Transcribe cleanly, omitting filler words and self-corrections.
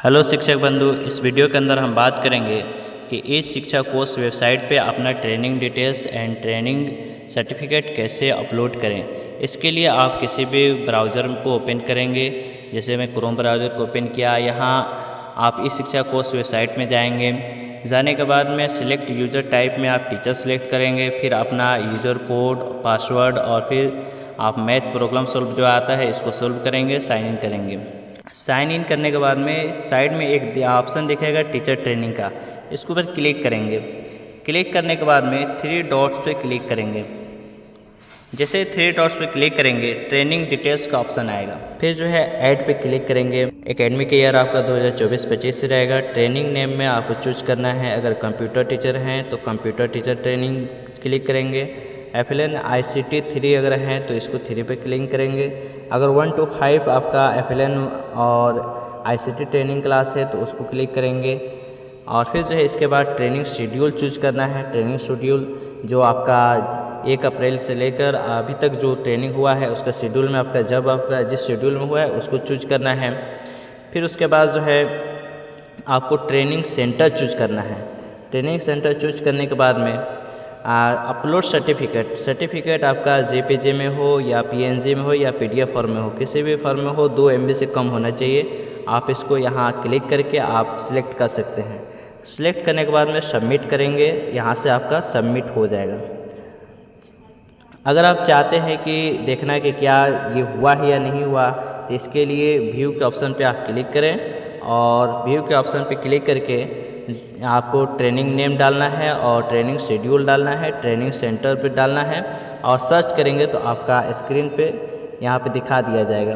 Hello शिक्षक बंधु, इस वीडियो के अंदर हम बात करेंगे कि इस शिक्षा कोर्स वेबसाइट पे अपना training details and training certificate कैसे अपलोड करें। इसके लिए आप किसी भी ब्राउज़र को ओपन करेंगे। जैसे मैं क्रोम ब्राउज़र को ओपन किया, यहाँ आप इस शिक्षा कोर्स वेबसाइट में जाएंगे। जाने के बाद में सिलेक्ट यूज़र टाइप में आप टीचर सेलेक्ट करेंगे, फिर अपना यूज़र कोड, पासवर्ड और फिर आप मैथ प्रोग्राम सोल्व जो आता है इसको सोल्व करेंगे, साइन इन करेंगे। साइन इन करने के बाद में साइड में एक ऑप्शन दिखेगा टीचर ट्रेनिंग का, इसके ऊपर क्लिक करेंगे। क्लिक करने के बाद में 3 डॉट्स पे क्लिक करेंगे। जैसे 3 डॉट्स पे क्लिक करेंगे ट्रेनिंग डिटेल्स का ऑप्शन आएगा। फिर जो है ऐड पे क्लिक करेंगे। एकेडमिक ईयर आपका 2024-25 से रहेगा। ट्रेनिंग नेम में आपको चूज करना है, अगर कंप्यूटर टीचर हैं तो कंप्यूटर टीचर ट्रेनिंग क्लिक करेंगे। FLN ICT 3 अगर हैं तो इसको 3 पे क्लिक करेंगे। अगर 1 to 5 आपका FLN और ICT ट्रेनिंग क्लास है तो उसको क्लिक करेंगे। और फिर जो है इसके बाद ट्रेनिंग शेड्यूल चूज करना है। ट्रेनिंग शेड्यूल जो आपका 1 अप्रैल से लेकर अभी तक जो ट्रेनिंग हुआ है उसका शेड्यूल में आपका जब आपका जिस शेड्यूल में हुआ है उसको चूज करना है। फिर उसके बाद जो है आपको ट्रेनिंग सेंटर चूज करना है। ट्रेनिंग सेंटर चूज करने के बाद में अपलोड सर्टिफिकेट आपका JPG में हो या PNG में हो या PDF फॉर्म में हो, किसी भी फॉर्म में हो, 2 MB से कम होना चाहिए। आप इसको यहाँ क्लिक करके आप सिलेक्ट कर सकते हैं। सिलेक्ट करने के बाद में सबमिट करेंगे, यहाँ से आपका सबमिट हो जाएगा। अगर आप चाहते हैं कि देखना कि क्या ये हुआ है या नहीं हुआ, तो इसके लिए व्यू के ऑप्शन पे आप क्लिक करें और व्यू के ऑप्शन पे क्लिक करके आपको ट्रेनिंग नेम डालना है और ट्रेनिंग शेड्यूल डालना है, ट्रेनिंग सेंटर पे डालना है और सर्च करेंगे तो आपका स्क्रीन पे यहाँ पे दिखा दिया जाएगा।